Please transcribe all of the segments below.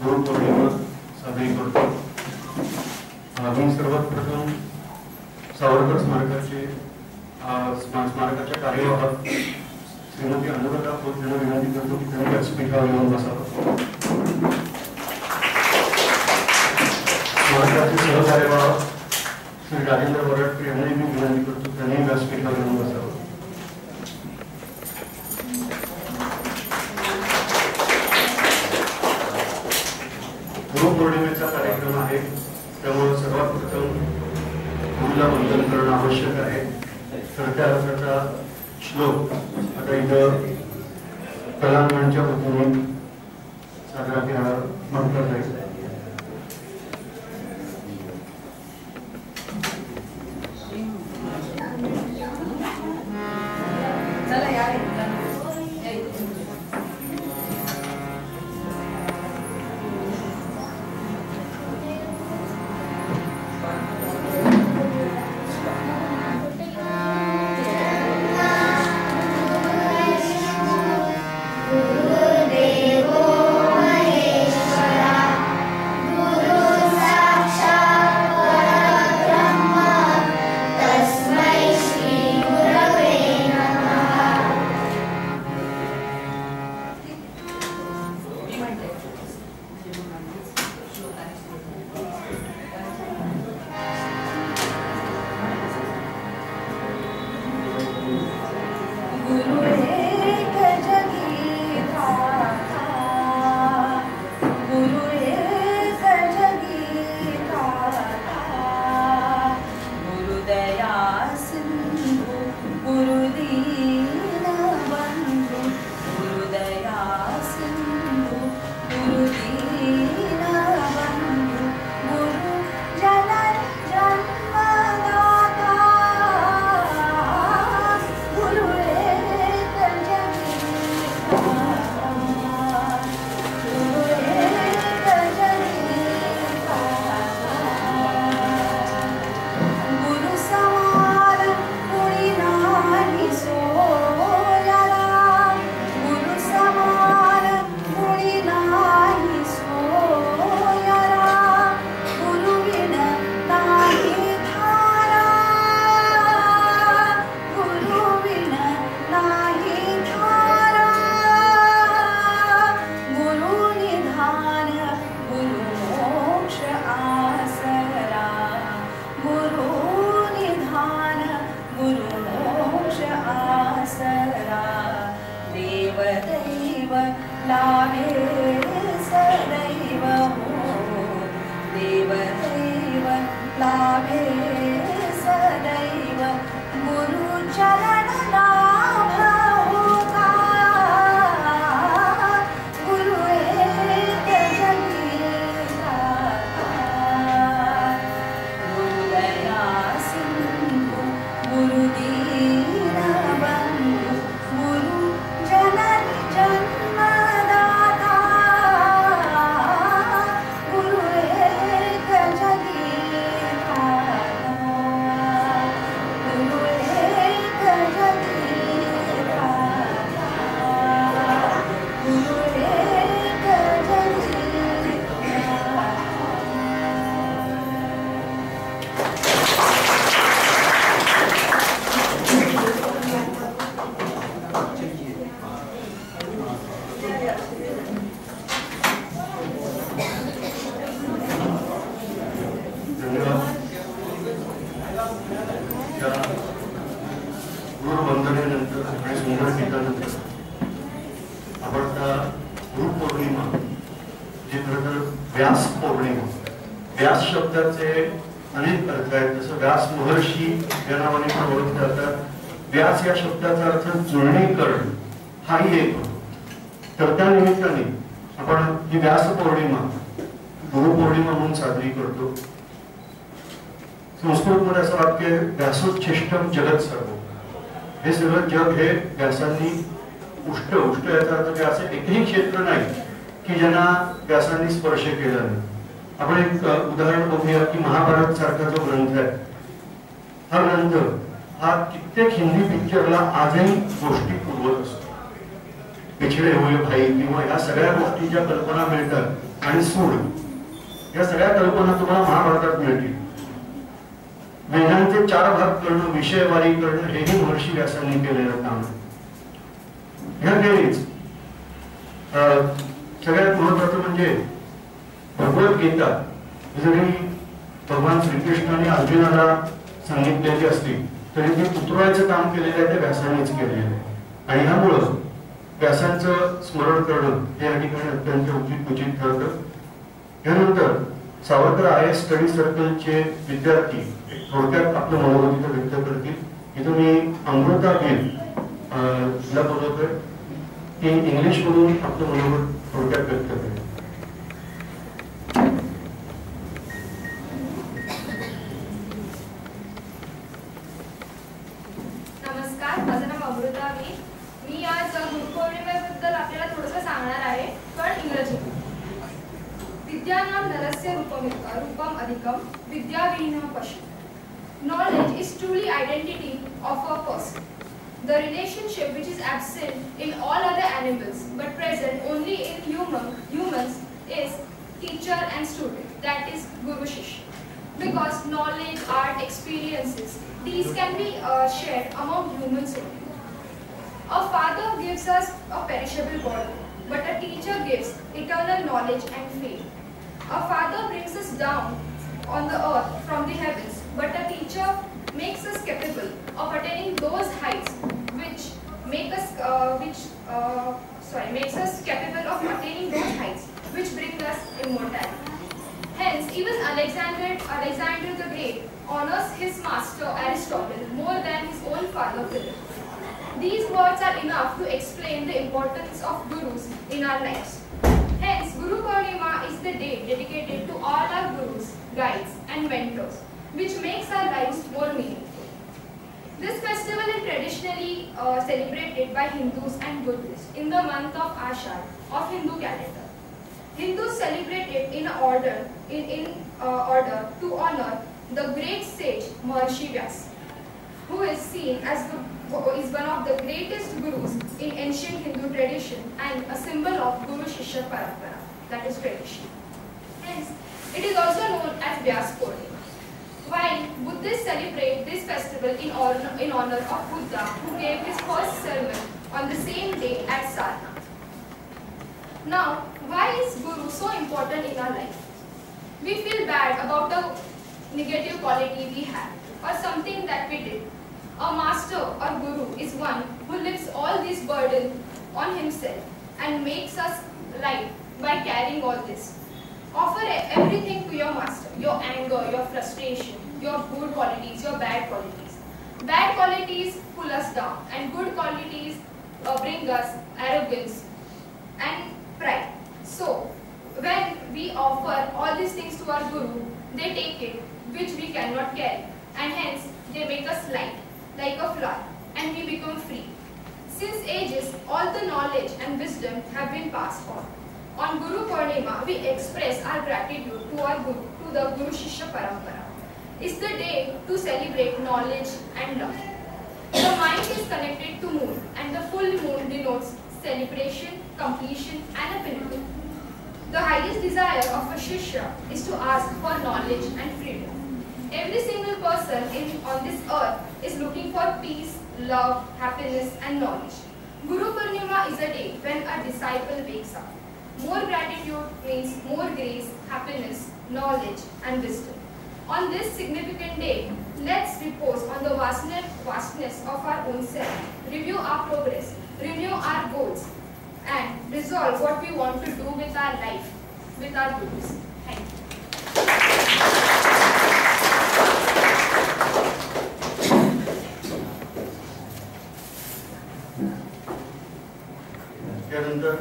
गुरुपौर्णिमा साजरी करतो। मी सर्वात प्रथम सावरकर स्मारकाच्या कार्यवाहक श्रीमती अनुराधा खोत यांना विनंती करतो की त्यांनी व्यासपीठावर येऊन बसावं। स्मारकाचे सहकार्यवाहक श्री राजेंद्र वरटकर यांनाही मी विनंती करतो त्यांनी व्यासपीठावर येऊन बसावं। गुरुपौर्णिमेचा कार्यक्रम आहे त्यामुळे सर्वात प्रथम गुरुला वंदन करणं आवश्यक आहे। तर त्या अर्थाचा श्लोक आता इथं कलांच्या वतीने साजरा केला म्हटलं जाईल। व्यास शब्दाचे अनेक अर्थ आहेत। जसं व्यास महर्षी या नावाने पण ओळखले जातात। व्यास या शब्दाचा अर्थ जुळणी करणं हाही एक होतो। तर त्या निमित्ताने आपण ही व्यास पौर्णिमा गुरुपौर्णिमा म्हणून साजरी करतो। संस्कृतमध्ये असं वाक्य व्यासोच्छिष्टम जगत सर्व, हे सगळं जग हे व्यासांनी उष्ट याचा अर्थ असं एकही क्षेत्र नाही की ज्यांना व्यासांनी स्पर्श केला नाही। आपण एक उदाहरण बघूया की महाभारत सारखा जो ग्रंथ आहे, हा ग्रंथ हा कित्येक हिंदी पिक्चरला आजही गोष्टी पुरवत असतो। पिछड़े हुए भाई किंवा ह्या सगळ्या गोष्टी ज्या कल्पना मिळतात आणि सूड या सगळ्या कल्पना तुम्हाला महाभारतात मिळतील. वेदांचे 4 भाग करणं, विषयवारी करणं हेही महर्षी व्यासांनी केलेलं काम. ह्याखेरीज सगळ्यात महत्वाचं म्हणजे भगवद्गीता जरी भगवान श्रीकृष्णाने अर्जुनाला सांगितलेली असली तरी ती उतरवायचं काम केलेलं आहे ते व्यासांनीच केलेलं आहे. आणि ह्यामुळं व्यासांचं स्मरण करणं हे या ठिकाणी अत्यंत उचित ठरतं. यानंतर सावरकर IAS स्टडी सर्कलचे विद्यार्थी थोडक्यात आपलं मनोगत व्यक्त करतील. इथं मी अमृता गिल ला बोलवतोय की इंग्लिश मधून आपलं मनोगत थोडक्यात व्यक्त करेल. नमस्कार, माझं नाव अमृता गिल. मी आज गुरुपौर्णिमेबद्दल आपल्याला थोडंसं सांगणार आहे, पण इंग्रजी. विद्यानां नरस्य रूपम अधिकम विद्याविहीनः पश्यति. Knowledge is truly identity of a person. The relationship which is absent in all other animals but present only in humans is teacher and student, that is Guru Shishya. Because knowledge, art, experiences, these can be shared among humans only. A father gives us a perishable body, but a teacher gives eternal knowledge and faith. A father brings us down on the earth from the heavens, but a teacher makes us capable of attaining those heights which make us makes us capable of attaining those heights which bring us immortality. Hence, even Alexander the Great honors his master Aristotle more than his own father Philip. These words are enough to explain the importance of gurus in our lives. Hence, Guru Purnima is the day dedicated to all our gurus, guides and mentors, which makes our lives more meaningful. This festival is traditionally celebrated by Hindus and Buddhists in the month of Ashad of Hindu calendar. Hindus celebrate it in order to honor the great sage Maharshi Vyasa, who is seen as is one of the greatest gurus in ancient Hindu tradition and a symbol of Guru Shishya Parampara, that is tradition. Hence, it is also known as Vyasa Purnima. While Buddhists celebrate this festival in honor of Buddha, who gave his first sermon on the same day at Sarnath. Now, why is Guru so important in our life? We feel bad about a negative quality we have or something that we did. A master or guru is one who lifts all this burden on himself and makes us light by carrying all this. Offer everything to your master, your anger, your frustration, your good qualities, your bad qualities. Bad qualities pull us down and good qualities bring us arrogance and pride. So, when we offer all these things to our guru, they take it, which we cannot carry, and hence they make us light, like a flower, and we become free. Since ages, all the knowledge and wisdom have been passed on. On Guru Purnima, we express our gratitude to our Guru, to the Guru Shishya Parampara. It's the day to celebrate knowledge and love. The mind is connected to moon, and the full moon denotes celebration, completion, and a pinnacle. The highest desire of a Shishya is to ask for knowledge and freedom. Every single person on this earth is looking for peace, love, happiness and knowledge. Guru Purnima is a day when a disciple wakes up. More gratitude means more grace, happiness, knowledge and wisdom. On this significant day, let's repose on the vastness of our own self, review our progress, renew our goals and resolve what we want to do with our life, with our gurus. Thank you. त्यानंतर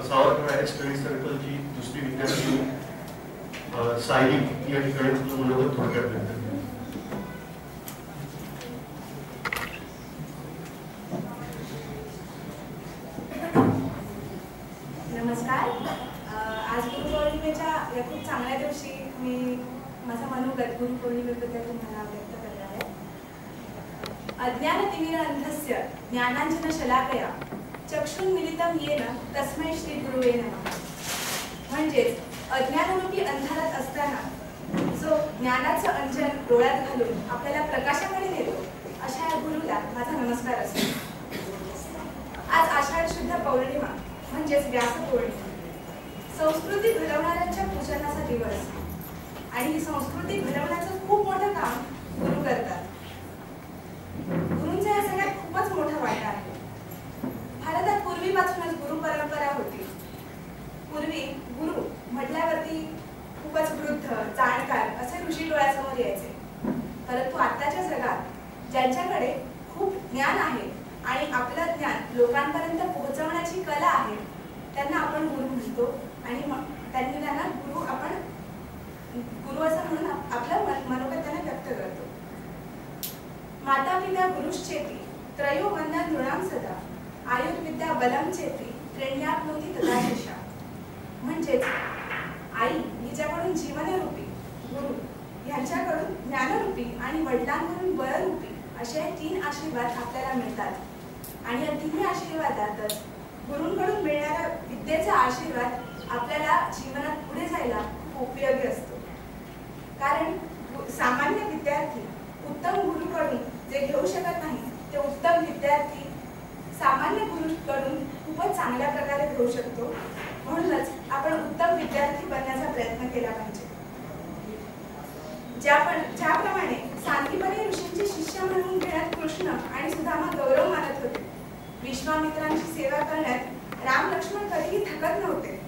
Savarkar IAS study सर्कलची दुसरी विद्यार्थी सायली या ठिकाणी तुझं मनोगत थोडक्यात व्यक्त केलं. नमस्कार. आज गुरुपौर्णिमेच्या या खूप चांगल्या दिवशी मी माझा मनोगत गुरुपौर्णिमेबद्दल तुम्हाला व्यक्त करणार आहे. अज्ञानतिमिरान्धस्य ज्ञानांजनशलाकया चक्षुन्मिलितं येन तस्मै श्री गुरुवे नमः. म्हणजेच अज्ञानरूपी अंधारात असताना जो ज्ञानाचं अंजन डोळ्यात घालून आपल्याला प्रकाशाकडे नेतो अशा या गुरुला माझा नमस्कार असतो. आज आषाढ शुद्ध पौर्णिमा म्हणजेच व्यास पौर्णिमा, संस्कृती घडवणाऱ्यांच्या पूजनाचा दिवस. आणि ही संस्कृती घडवण्याचं खूप मोठं काम गुरु करतात. गुरूंचा या सगळ्यात खूपच मोठा वाटा आहे. भारतात पूर्वीपासूनच गुरु परंपरा होती. पूर्वी गुरु म्हटल्यावरती खूपच वृद्ध, जाणकार असे ऋषी डोळ्यासमोर यायचे. परंतु आताच्या जगात ज्यांच्याकडे खूप ज्ञान आहे आणि आपलं ज्ञान लोकांपर्यंत पोहोचवण्याची कला आहे त्यांना आपण गुरु म्हणतो. आणि त्यांना गुरु असं म्हणून आपलं मनोगत त्यांना व्यक्त करतो. माता पिता गुरुश्चेती त्रयो वंदना नृणाम सदा आयुर्विद्या बलम चेती त्रेण्याप्नोती तदा शिषा. म्हणजेच आई हिच्याकडून जीवनरूपी, गुरु यांच्याकडून ज्ञानरूपी आणि वडिलांकडून बळरूपी असे 3 आशीर्वाद आपल्याला मिळतात. आणि या 3 आशीर्वादातच गुरूंकडून मिळणाऱ्या विद्येचा आशीर्वाद आपल्याला जीवनात पुढे जायला खूप उपयोगी असतो. कारण सामान्य विद्यार्थी उत्तम गुरुकडून जे घेऊ शकत नाही ते उत्तम विद्यार्थी सामान्य गुरुकडून खूपच चांगल्या प्रकारे घेऊ शकतो. म्हणूनच आपण उत्तम विद्यार्थी बनण्याचा प्रयत्न केला पाहिजे. ज्याप्रमाणे सांदीपनी ऋषींचे शिष्य म्हणून घेण्यात कृष्ण आणि सुदामा गौरव मानत होते, विश्वामित्रांची सेवा करण्यात राम लक्ष्मण कधीही थकत नव्हते,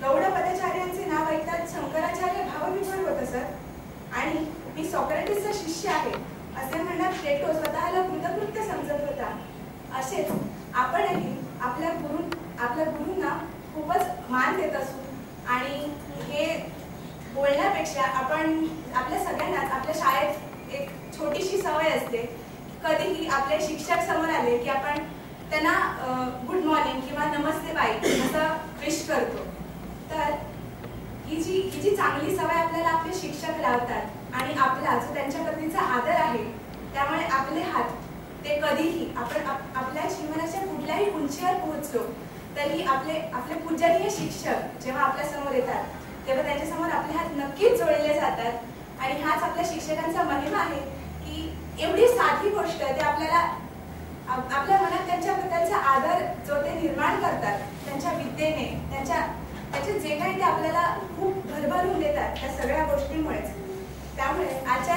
गौडपदाचार्यांचे नाव ऐकतात शंकराचार्य भावविभोर होत असत, आणि मी सॉक्रेटिसचा शिष्य आहे असे म्हणण्यात प्लेटो स्वतःला कृतकृत्य समजत होता. असेच आपणही आपल्या गुरूंना खूपच मान देत असू. आणि हे बोलण्यापेक्षा आपण आपल्या सगळ्यांनाच आपल्या शाळेत एक छोटीशी सवय असते, कधीही आपले शिक्षक समोर आले की आपण त्यांना गुड मॉर्निंग किंवा नमस्ते बाई असं विश करतो. तर ही जी चांगली सवय आपल्याला आपले शिक्षक लावतात आणि आपला जो त्यांच्या प्रतीचा आदर आहे त्यामुळे आपले हात ते कधीही आपण आपल्या जीवनाच्या कुठल्याही उंचीवर पोहोचलो तरी आपले पूजनीय शिक्षक जेव्हा आपल्या समोर येतात तेव्हा त्यांच्यासमोर आपले हात नक्कीच जोडले जातात. आणि हाच आपल्या शिक्षकांचा महिमा आहे की एवढी साधी गोष्ट ते आपल्या मनात त्यांच्या प्रकारचा आदर जो ते निर्माण करतात त्यांच्या विद्येने, त्याचे जे काही ते आपल्याला खूप भरभरून देतात त्या सगळ्या गोष्टींमुळेच. त्यामुळे आजचा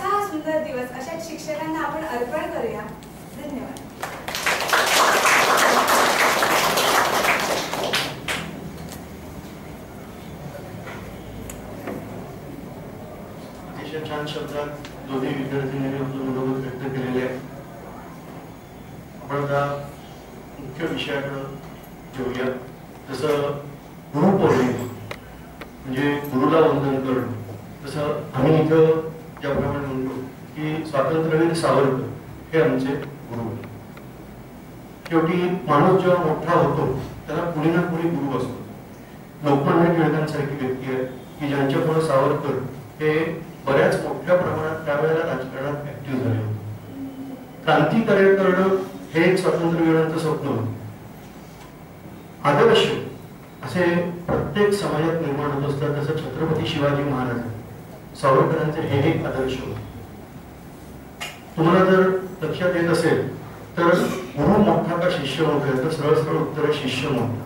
हा सुंदर दिवस अशा शिक्षकांना आपण अर्पण करूया. धन्यवाद. अतिशय छान शब्दात दोन्ही विद्यार्थ्यांनी आपलं मनोगत व्यक्त केलेले आहे. आपण आता मुख्य विषयाकडे घेऊया. जसं गुरुपौर्णिमा म्हणजे गुरुला वंदन करणं. जसं आम्ही इथं ज्याप्रमाणे म्हणतो की स्वातंत्र्यवीर सावरकर हे आमचे गुरु. शेवटी माणूस जेव्हा मोठा होतो त्याला कुणी ना कुणी गुरु असतो. लोकमान्य टिळकांसारखी व्यक्ती आहे की ज्यांच्यामुळे सावरकर हे बऱ्याच मोठ्या प्रमाणात त्यावेळेला राजकारणात ऍक्टिव्ह झाले होते. क्रांतिकार्य करणं हे एक स्वातंत्र्यवीरांचं स्वप्न होतं. आदर्श असे प्रत्येक समाजात निर्माण होत असतात. तसं छत्रपती शिवाजी महाराज सावरकरांचे हे एक आदर्श होते. तुम्हाला जर लक्षात येत असेल तर गुरु मोठा का शिष्य मोठा, तर सरळ सरळ उत्तर आहे शिष्य मोठा.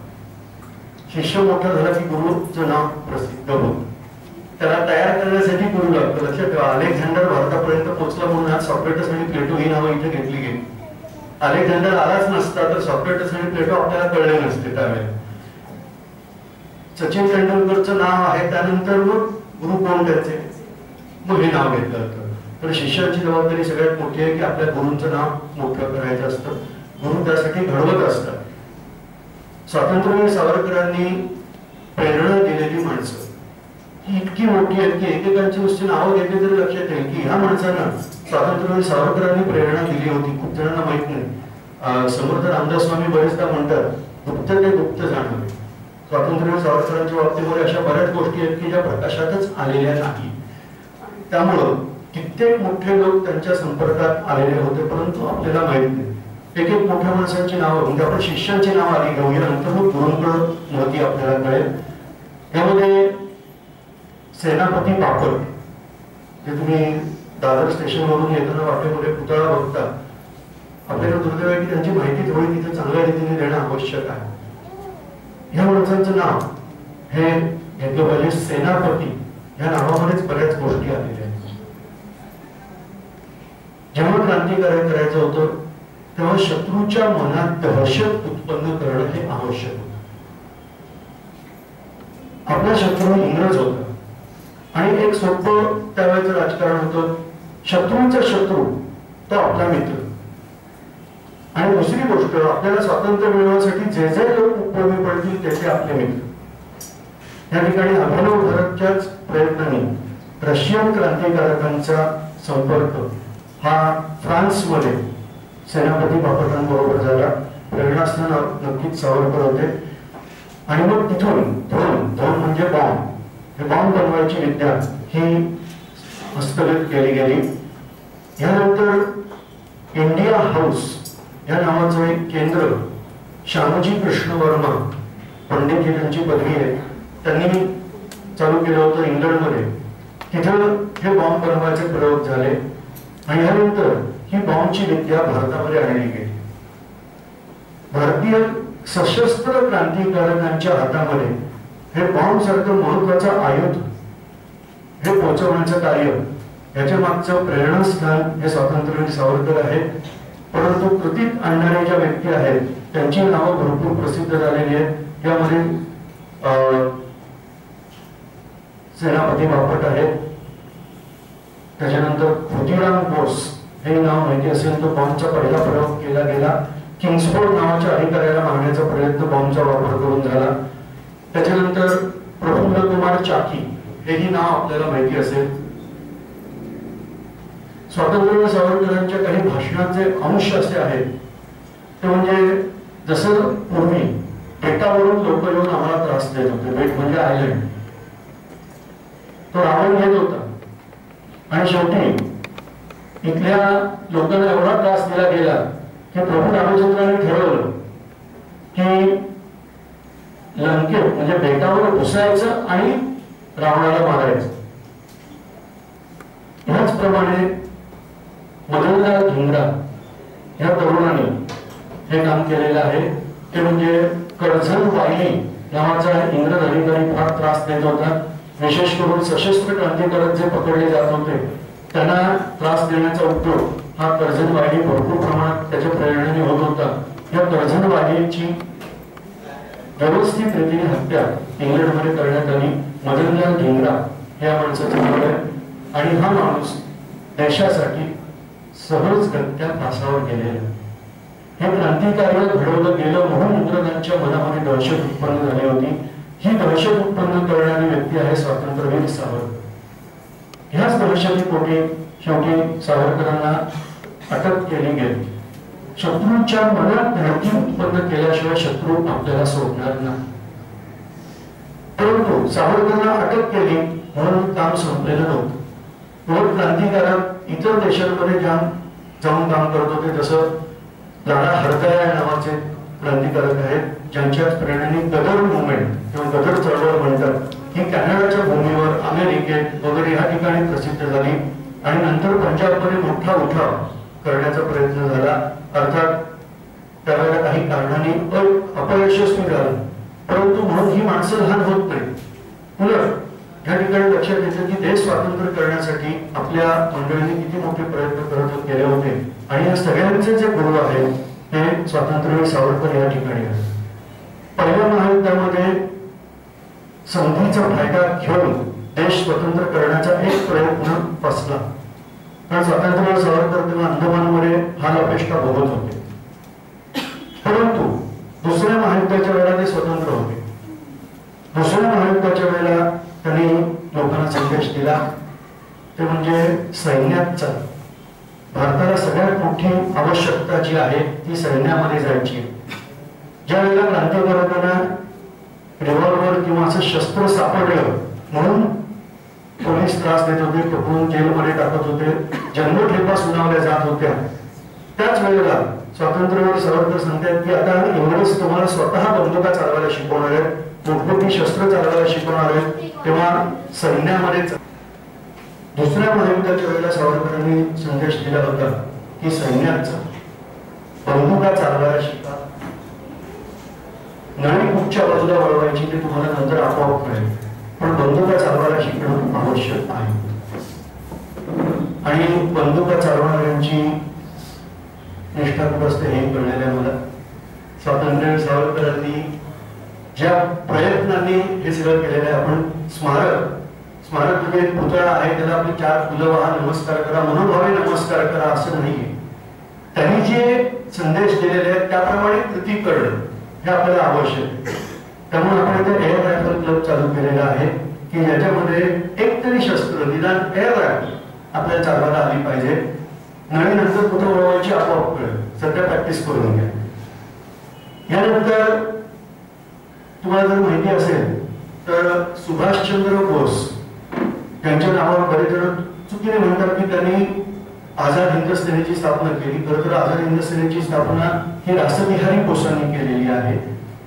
शिष्य मोठा झाला की गुरुचं नाव प्रसिद्ध होतं. त्याला तयार करण्यासाठी गुरु लागतो. लक्षात ठेवा, अलेक्झांडर भारतापर्यंत पोहोचला म्हणून आज सॉक्रेटिस आणि प्लेटो ही नावं इथे घेतली गेली. अलेक्झांडर आलाच नसता तर सॉक्रेटिस आणि प्लेटो आपल्याला कळले नसते. त्यावेळेला सचिन तेंडुलकरचं नाव आहे, त्यानंतर मग गुरु कोण त्याचे, मग हे नाव घेतलं जातं. तर शिष्याची जबाबदारी सगळ्यात मोठी आहे की आपल्या गुरूंचं नाव मोठं करायचं असतं. गुरु त्यासाठी घडवत असतात. स्वातंत्र्यवीर सावरकरांनी प्रेरणा दिलेली माणसं ही इतकी मोठी आहेत की एकेकांची नुसती नावं घेतली तरी लक्षात येईल की ह्या माणसांना स्वातंत्र्यवीर सावरकरांनी प्रेरणा दिली होती. खूप जणांना माहित नाही. समर्थ रामदास स्वामी बरेचदा म्हणतात गुप्त ते गुप्त जाणावे. स्वातंत्र्यवीर सावरकरांच्या बाबतीमध्ये अशा बऱ्याच गोष्टी आहेत की ज्या प्रकाशातच आलेल्या नाही. त्यामुळं कित्येक मोठे लोक त्यांच्या संपर्कात आलेले होते परंतु आपल्याला माहित नाही. एक एक मोठ्या माणसांची नावं म्हणजे आपण शिष्यांची नावं आधी घेऊया, नंतर मग गुरूंकडं महती आपल्याला कळेल. यामध्ये सेनापती बापट, जे तुम्ही दादर स्टेशनवरून येताना वाटेमध्ये पुतळा बघता, आपल्याला दुर्दैव आहे की त्यांची माहिती थोडी तिथे चांगल्या रीतीने देणं आवश्यक आहे. ह्या माणसांचं नाव हे घेतलं पाहिजे. सेनापती या नावामध्येच बऱ्याच गोष्टी आलेल्या आहेत. जेव्हा क्रांतिकार्य करायचं होतं तेव्हा शत्रूच्या मनात दहशत उत्पन्न करणं हे आवश्यक होतं. आपला शत्रू इंग्रज होता आणि एक सोपं त्यावेळेचं राजकारण होतं, शत्रूचा शत्रू तो आपला मित्र. आणि दुसरी गोष्ट, आपल्याला स्वातंत्र्य मिळवण्यासाठी जे जे लोक उपयोगी पडतील त्याचे आपले मित्र. या ठिकाणी अभिनव भारतच्याच प्रयत्नांनी रशियन क्रांतिकारकांचा संपर्क हा फ्रान्समध्ये सेनापती बापटांबरोबर झाला. प्रेरणास्थान नक्कीच सावरकर होते. आणि मग तिथून धोन म्हणजे बॉम्ब, हे बॉम्ब बनवायची विद्या ही हस्तगत केली गेली. यानंतर इंडिया हाऊस या नावाचं एक केंद्र श्यामजी कृष्ण वर्मा पंडित ही त्यांची पदवी आहे, त्यांनी चालू केलं होतं इंग्लंडमध्ये. तिथं हे बॉम्ब बनवायचे प्रयोग झाले आणि यानंतर ही बॉम्बची विद्या भारतामध्ये आणली गेली. भारतीय सशस्त्र क्रांतिकारकांच्या हातामध्ये हे बॉम्ब सारखं महत्वाचं आयुध हे पोहोचवण्याचं कार्य, याच्या मागचं प्रेरणास्थान हे स्वातंत्र्यवीर सावरकर आहेत. परंतु कृतीत आणणारे ज्या व्यक्ती आहेत त्यांची नावं भरपूर प्रसिद्ध झालेली आहेत. यामध्ये सेनापती बापट आहेत, त्याच्यानंतर खुदिराम बोस हे नाव माहिती असेल, तो बॉम्बचा पहिला प्रयोग केला गेला. किंग्सफोर्ड नावाच्या अधिकाऱ्याला मारण्याचा प्रयत्न बॉम्बचा वापर करून झाला. त्याच्यानंतर प्रफुल्ल कुमार चाकी हेही नाव आपल्याला माहिती असेल. स्वातंत्र्यवीर सावरकरांच्या काही भाषणांचे अंश असे आहेत ते म्हणजे, जसं पूर्वी बेटावरून लोक येऊन आम्हाला त्रास देत होते, बेट म्हणजे आयलंड, तो रावण घेत होता आणि शेवटी इथल्या लोकांना एवढा त्रास दिला गेला की प्रभू रामचंद्राने ठरवलं की लंकेत म्हणजे बेटावर घुसायचं आणि रावणाला मारायचं. ह्याचप्रमाणे मदनलाल धिंगरा या तरुणाने हे काम केलेलं आहे. ते म्हणजे कर्झन वायली नावाचा इंग्रज अधिकारी फार त्रास देत होता. विशेष करून सशस्त्र क्रांतिकारक जे पकडले जात होते त्यांना त्रास देण्याचा उपयोग हा कर्झन वायली भरपूर प्रमाणात त्याच्या प्रेरणेने होत होता. या कर्झन वायलीची व्यवस्थित रीतीने हत्या इंग्लंडमध्ये करण्यात आली. मदनलाल धिंगरा या माणसाचं नाव आहे आणि हा माणूस देशासाठी सहजगत्या फासावर गेलेला. हे क्रांतिकार्य घडवलं गेलं म्हणून इंग्रजांच्या मनामध्ये दहशत उत्पन्न झाली होती. ही दहशत उत्पन्न करणारी व्यक्ती आहे स्वातंत्र्यवीर सावरकर. ह्याच दहशतीपोटी शेवटी सावरकरांना अटक केली गेली. शत्रूच्या मनात भीती उत्पन्न केल्याशिवाय शत्रू आपल्याला सोडणार नाही. परंतु सावरकरांना अटक केली म्हणून काम संपलेलं नव्हतं. क्रांतिकारक इतर देशांमध्ये जाऊन काम करत होते. जसं लाला हरदयाळ नावाचे क्रांतिकारक आहेत ज्यांच्याच प्रेरणेने गदर मुवमेंट किंवा गदर चळवळ म्हणतात ही कॅनडाच्या भूमीवर अमेरिकेत वगैरे या ठिकाणी प्रसिद्ध झाली आणि नंतर पंजाबमध्ये मोठा उठाव करण्याचा प्रयत्न झाला. अर्थात त्यावेळेला काही कारणाने अपयशस्वी झालं. परंतु म्हणून ही माणसं लहान होत नाही. उलट या ठिकाणी लक्षात येतं की देश स्वातंत्र्य करण्यासाठी आपल्या मंडळींनी किती मोठे प्रयत्न करत गेले होते आणि या सगळ्यांचे जे गुरु आहेत ते स्वातंत्र्यवीर सावरकर या ठिकाणी आहेत. पहिल्या महायुद्धामध्ये संधीचा फायदा घेऊन देश स्वतंत्र करण्याचा एक प्रयत्न फसला. कारण स्वातंत्र्यवीर सावरकर तेव्हा अंदमानमध्ये हाल अपेष्टा भोगत होते. परंतु दुसऱ्या महायुद्धाच्या वेळेला ते स्वतंत्र होते. दुसऱ्या महायुद्धाच्या वेळेला त्यांनी लोकांना संदेश दिला ते म्हणजे सैन्यात चल. भारताला सगळ्यात मोठी आवश्यकता जी आहे ती सैन्यामध्ये जायची. ज्या वेळेला क्रांतिकारकांना रिव्हॉल्वर किंवा असं शस्त्र सापडलं म्हणून पोलीस त्रास देत होते, पकडून जेलमध्ये टाकत होते, जन्मठेपा सुनावल्या जात होत्या, त्याच वेळेला स्वातंत्र्यावर सावरकर सांगतात की आता इंग्रज तुम्हाला स्वतः बंदुका चालवायला शिकवणार आहेत, मोठमोठी शस्त्र चालवायला शिकवणार आहेत, तेव्हा सैन्यामध्ये. दुसऱ्या महायुद्धाच्या वेळेला सावरकरांनी संदेश दिला होता की सैन्यात बंदुका चालवायला शिका, नळी कुठच्या बाजूला वळवायची ते तुम्हाला नंतर आपोआप कळेल, पण बंदुका चालवायला शिकणं आवश्यक आहे. आणि बंदुका चालवणाऱ्यांची निष्ठा खूप असते हे कळलेलं मला. स्वातंत्र्य सावरकरांनी ज्या प्रयत्नांनी हे सगळं केलेलं आहे. आपण स्मारक म्हणजे पुतळा आहे त्याला आपली 4 फुलं वाहा, नमस्कार करा, मनोभावे नमस्कार करा असं नाहीये. त्यांनी जे संदेश दिलेले आहेत त्याप्रमाणे कृती करणं हे आपल्याला आवश्यक आहे. त्यामुळे आपण इथे एअर रायफल क्लब चालू केलेला आहे की ज्याच्यामध्ये एक तरी शस्त्र निदान एअर रायफल आपल्याला चालवायला आली पाहिजे. नळीनंतर कुठं वळवायची आपोआप कळेल. सध्या प्रॅक्टिस करून घ्या. यानंतर तुम्हाला जर माहिती असेल तर सुभाषचंद्र बोस त्यांच्या नावावर बरेच जण चुकीने म्हणतात की त्यांनी आझाद हिंद सेनेची स्थापना केली. खरं तर आझाद हिंद सेनेची स्थापना ही रासबिहारी बोसांनी केलेली आहे.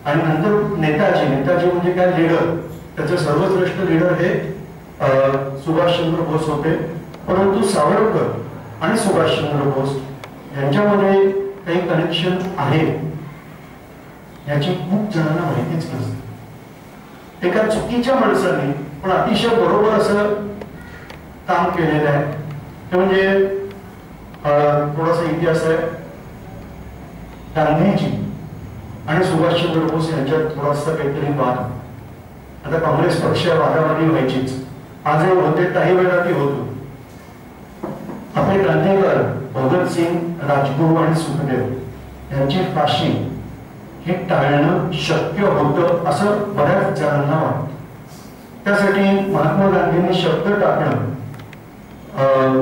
आणि नंतर नेताजी म्हणजे काय लीडर, त्याचे सर्वश्रेष्ठ लीडर हे सुभाषचंद्र बोस होते. परंतु सावरकर आणि सुभाषचंद्र बोस यांच्यामध्ये काही कनेक्शन आहे याची खूप जणांना माहितीच नसते. एका चुकीच्या माणसाने पण अतिशय बरोबर असं काम केलेलं आहे. ते म्हणजे थोडासा इतिहास आहे. गांधीजी आणि सुभाषचंद्र बोस यांच्यात थोडासा काहीतरी वाद. आता काँग्रेस पक्ष वादावादी व्हायचीच, आजही होते, काही वेळा ती होतो. आपले क्रांतिकार भगतसिंग, राजगुरू आणि सुखदेव यांची फाशी हे टाळणं शक्य होतं असं बऱ्याच जणांना वाटतं. त्यासाठी महात्मा गांधींनी शब्द टाकणं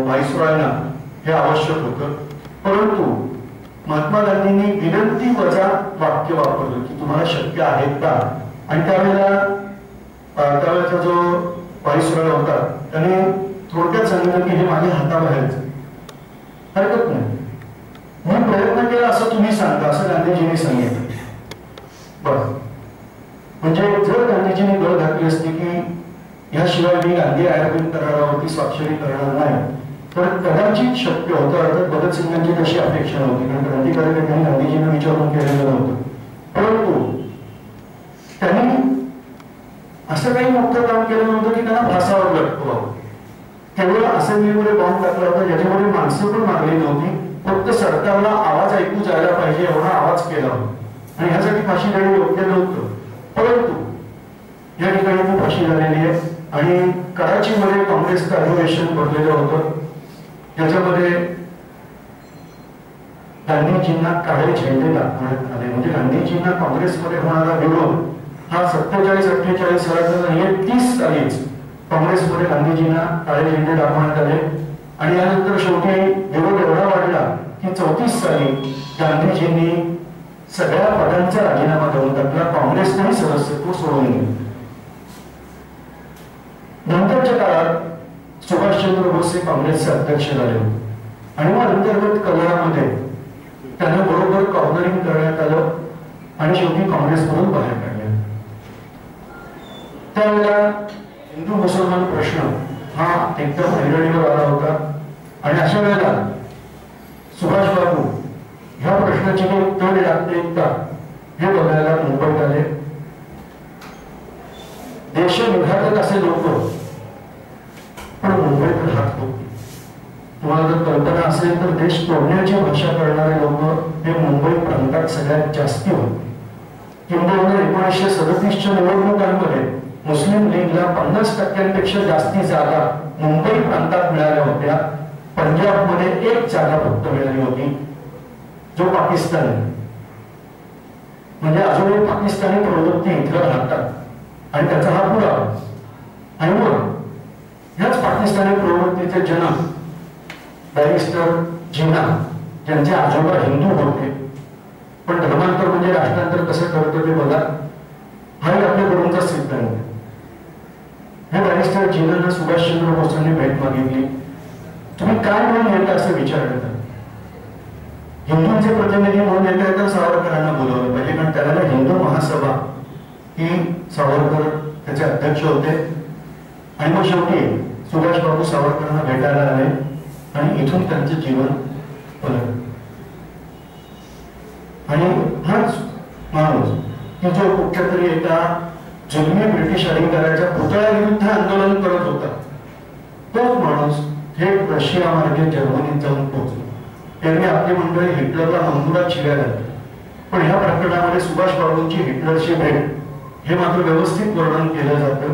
व्हाईसरॉयना हे आवश्यक होतं. परंतु महात्मा गांधींनी विनंती वजा वाक्य वापरलं की तुम्हाला शक्य आहेत का. आणि त्यावेळेचा जो व्हाईसरॉय होता त्याने थोडक्यात सांगितलं की हे माझ्या हाताबाहेरच, हरकत नाही, मी प्रयत्न केला असं तुम्ही सांगा असं गांधीजींनी सांगितलं. बरं, म्हणजे जर गांधीजींनी गळ घातली असती की याशिवाय मी गांधी आयोजन करारावरती स्वाक्षरी करणार नाही तर कदाचित शक्य होतं. अर्थात भगतसिंगांची तशी अपेक्षा नव्हती, कारण क्रांतिकारकांनी गांधीजींना विचारून केलेलं नव्हतं. परंतु त्यांनी असं काही मोठं काम केलं नव्हतं की त्यांना फासावर लटकवावं. केवळ असेंब्लीमध्ये बॉम्ब टाकला होता ज्याच्यामध्ये माणसं पण मारली नव्हती, फक्त सरकारला आवाज ऐकू जायला पाहिजे एवढा आवाज केला होता. आणि ह्यासाठी फाशी देणं योग्य नव्हतं. परंतु या ठिकाणी ती फाशी झालेली आहे. आणि कराचीमध्ये काँग्रेसचं अधिवेशन भरलेलं होतं ज्याच्यामध्ये गांधीजींना काळे झेंडे दाखवण्यात आले. म्हणजे गांधीजींना काँग्रेसमध्ये होणारा विरोध हा 47-48 सालाचा नाही, 30 सालीच काँग्रेसमध्ये गांधीजींना काळे झेंडे दाखवण्यात आले. आणि यानंतर शेवटी विरोध एवढा वाढला की 34 साली गांधीजींनी सगळ्या पदांचा राजीनामा देऊन टाकला, काँग्रेसने सदस्यत्व सोडून दिले. नंतरच्या काळात सुभाषचंद्र बोस हे काँग्रेसचे अध्यक्ष झाले आणि मग अंतर्गत कलहामध्ये त्यांना बरोबर कॉर्नरिंग करण्यात आलं आणि शेवटी काँग्रेसमधून बाहेर काढले. त्यावेळेला हिंदू मुसलमान प्रश्न हा एकदम ऐरणीवर आला होता. आणि अशा वेळेला सुभाष बाबू ह्या प्रश्नाची तोड लागते का हे बघायला मुंबईत आले. देशविघातक असे लोक पण मुंबईत राहत होते. तुम्हाला जर कल्पना असेल तर देश तोडण्याची भाषा करणारे लोक हे मुंबई प्रांतात सगळ्यात जास्ती होते. किंबहुना 1937च्या निवडणुकांमध्ये मुस्लिम लीगला 50% जास्ती जागा मुंबई प्रांतात मिळाल्या होत्या. पंजाबमध्ये 1 जागा फक्त मिळाली होती, जो पाकिस्तान म्हणजे अजूनही पाकिस्तानी प्रवृत्ती इथं राहतात आणि त्याचा हा पुरावा. आणि मग ह्याच पाकिस्तानी प्रवृत्तीचे जनक बॅरिस्टर जिना ज्यांचे आजोबा हिंदू होते पण धर्मांतर म्हणजे राष्ट्रांतर कसं करतो ते बघा. हा एक आपल्याकडूनचा सिद्धांत. हे बॅरिस्टर जिनांना सुभाषचंद्र बोसांनी भेट मागितली. तुम्ही काय म्हणून येता असं विचारलं. हिंदूंचे प्रतिनिधी म्हणून येता सावरकरांना बोलवलं पाहिजे, कारण त्यावेळेला हिंदू महासभा ही सावरकर त्याचे अध्यक्ष होते. आणि मग शेवटी सुभाषबाबू सावरकरांना भेटायला आले आणि इथून त्यांचं जीवन पलटलं. आणि हाच माणूस की जो कुठल्या तरी एका जुलमी ब्रिटिश अधिकाऱ्याच्या पुतळ्याविरुद्ध आंदोलन करत होता, तोच माणूस थेट रशिया मार्गे जर्मनीत जाऊन पोहोचला. त्यांनी आपली मंडळी हिटलरला मंजुरात शिव्या घातल्या. पण ह्या प्रकरणामध्ये सुभाषबाबूंची हिटलरची भेट हे मात्र व्यवस्थित वर्णन केलं जातं.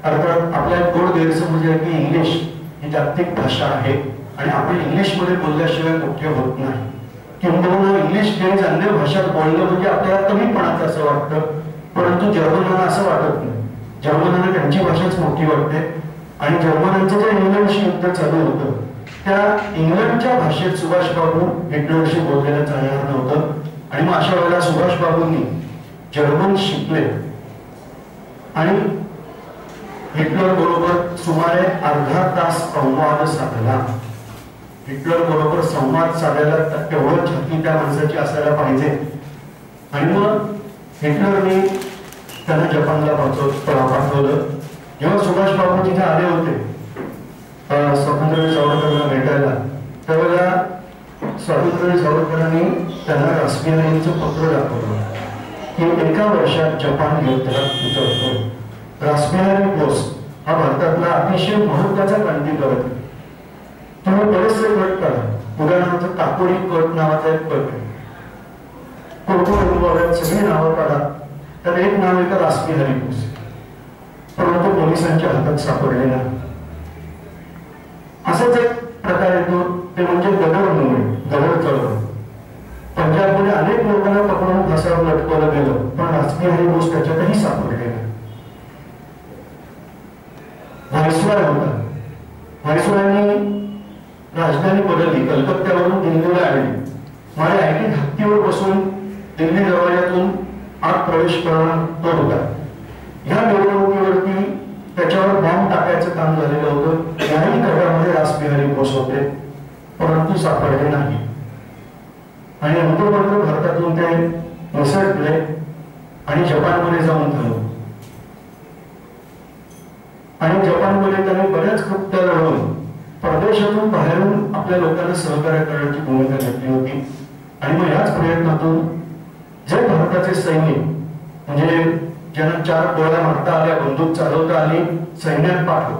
अर्थात आपल्या गोड गैरसमज आहे की इंग्लिश ही जागतिक भाषा आहे आणि आपण इंग्लिशमध्ये बोलल्याशिवाय मुख्य होत नाही, किंबहुना इंग्लिश जरी अन्य भाषात बोललं म्हणजे आपल्याला कमीपणाचं असं वाटतं. परंतु जर्मनांना असं वाटत नाही. जर्मनांना त्यांची भाषाच मोठी वाटते आणि जर्मनांचं जे इंग्लंडशी युद्ध चालू होतं त्या इंग्लंडच्या भाषेत सुभाषबाबू हिटलरशी बोललेलं चालणार नव्हतं. आणि मग अशा वेळेला सुभाषबाबूंनी जर्मन शिकले आणि हिटलर बरोबर सुमारे अर्धा तास संवाद साधला. हिटलर बरोबर संवाद साधायला तेवढं छाती त्या माणसाची असायला पाहिजे. आणि मग हिटलरने त्यांना जपानला पाठवलं. जेव्हा सुभाषबाबू तिथे आले होते स्वातंत्र्यवीर सावरकरांना भेटायला, त्यावेळेला स्वातंत्र्यवीर सावरकरांनी त्यांना रासबिहारींचं पत्र दाखवलं की एका वर्षात जपान युद्धात उतरतो. रासबिहारी बोस हा भारतातला अतिशय महत्वाचा क्रांतिकारक. तुम्ही बरेचसे गट करा, उदाहरणार्थ काकोडी कट नावाचा एक गट आहे. कोणत्या सगळी नावं काढा, तर एक नाव आहे का रासबिहारी बोस, परंतु पोलिसांच्या हातात सापडले नाही. असाच एक प्रकार येतो ते म्हणजे गदर मुवमेंट, गदर चळवळ. पंजाबमध्ये अनेक लोकांना पकडून फासावर लटकवलं गेलं, पण रासबिहारी बोस त्याच्यातही सापडले नाही. व्हायसरॉय होता. व्हायसरॉयनी राजधानी बदलली, कलकत्त्यावरून दिल्लीला आली. माझ्या आयटी हत्तीवर बसून दिल्ली दरवाजातून आत प्रवेश करणं तो होता. ह्या निवडणुकीवरती त्याच्यावर बॉम्ब टाकायचं काम झालेलं होतं. याही गटामध्ये रासबिहारी बोस होते, परंतु सापडले नाही. आणि नंतर मात्र भारतातून ते मिसळले आणि जपानमध्ये जाऊन थांबले. आणि जपानमध्ये त्यांनी बऱ्याच कृत्या लढवून परदेशातून बाहेरून आपल्या लोकांना सहकार्य करण्याची भूमिका घेतली होती. आणि मग याच प्रयत्नातून जे भारताचे सैनिक म्हणजे ज्यांना 4 गोळ्या मारता आल्या, बंदूक चालवता आली, सैन्यात पाठव,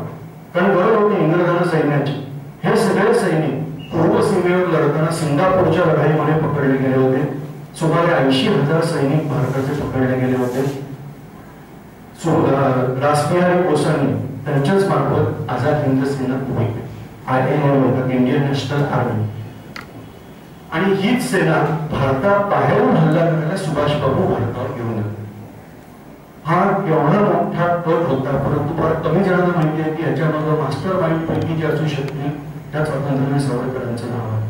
कारण गरज होती इंग्रजांना सैन्याची, हे सगळे सैनिक पूर्व सीमेवर लढताना सिंगापूरच्या लढाईमध्ये पकडले गेले होते. सुमारे 80,000 सैनिक भारताचे पकडले गेले होते. रासबिहारी बोसांनी त्यांच्याच मार्फत आझाद हिंद सेना उभी केली, INA इंडियन नॅशनल आर्मी. आणि हीच सेना भारतात बाहेरून हल्ला करायला सुभाषबाबू भारतावर घेऊन आले. हा एवढा मोठा गट होता, परंतु फार कमी जणांना माहिती आहे की याच्यामध्ये मास्टर माइंड पैकी जी असू शकते त्या स्वातंत्र्यवीर सावरकरांचं नाव आहे.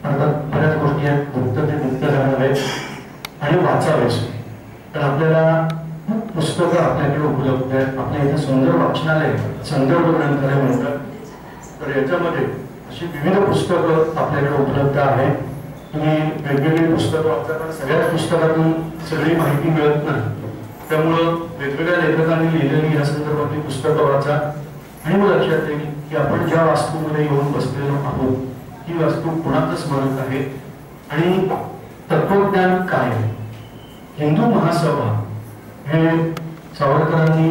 अर्थात बऱ्याच गोष्टी आहेत, गुप्त जाणार आहेत आणि वाचावेच. तर आपल्याला पुस्तकं आपल्याकडे उपलब्ध आहेत. आपल्या इथे सुंदर वाचनालय, संदर्भ ग्रंथालय म्हणतात, तर याच्यामध्ये अशी विविध पुस्तकं आपल्याकडे उपलब्ध आहेत. तुम्ही वेगवेगळी पुस्तकं वाचा, पण सगळ्याच पुस्तकातून सगळी माहिती मिळत नाही. त्यामुळं वेगवेगळ्या लेखकांनी लिहिलेली या संदर्भातली पुस्तकं वाचा आणि मग लक्षात येईल की आपण ज्या वास्तूमध्ये येऊन बसलेलो आहोत ही वास्तू कुणाचं स्मारक आहे आणि तत्वज्ञान काय आहे. हिंदू महासभा हे सावरकरांनी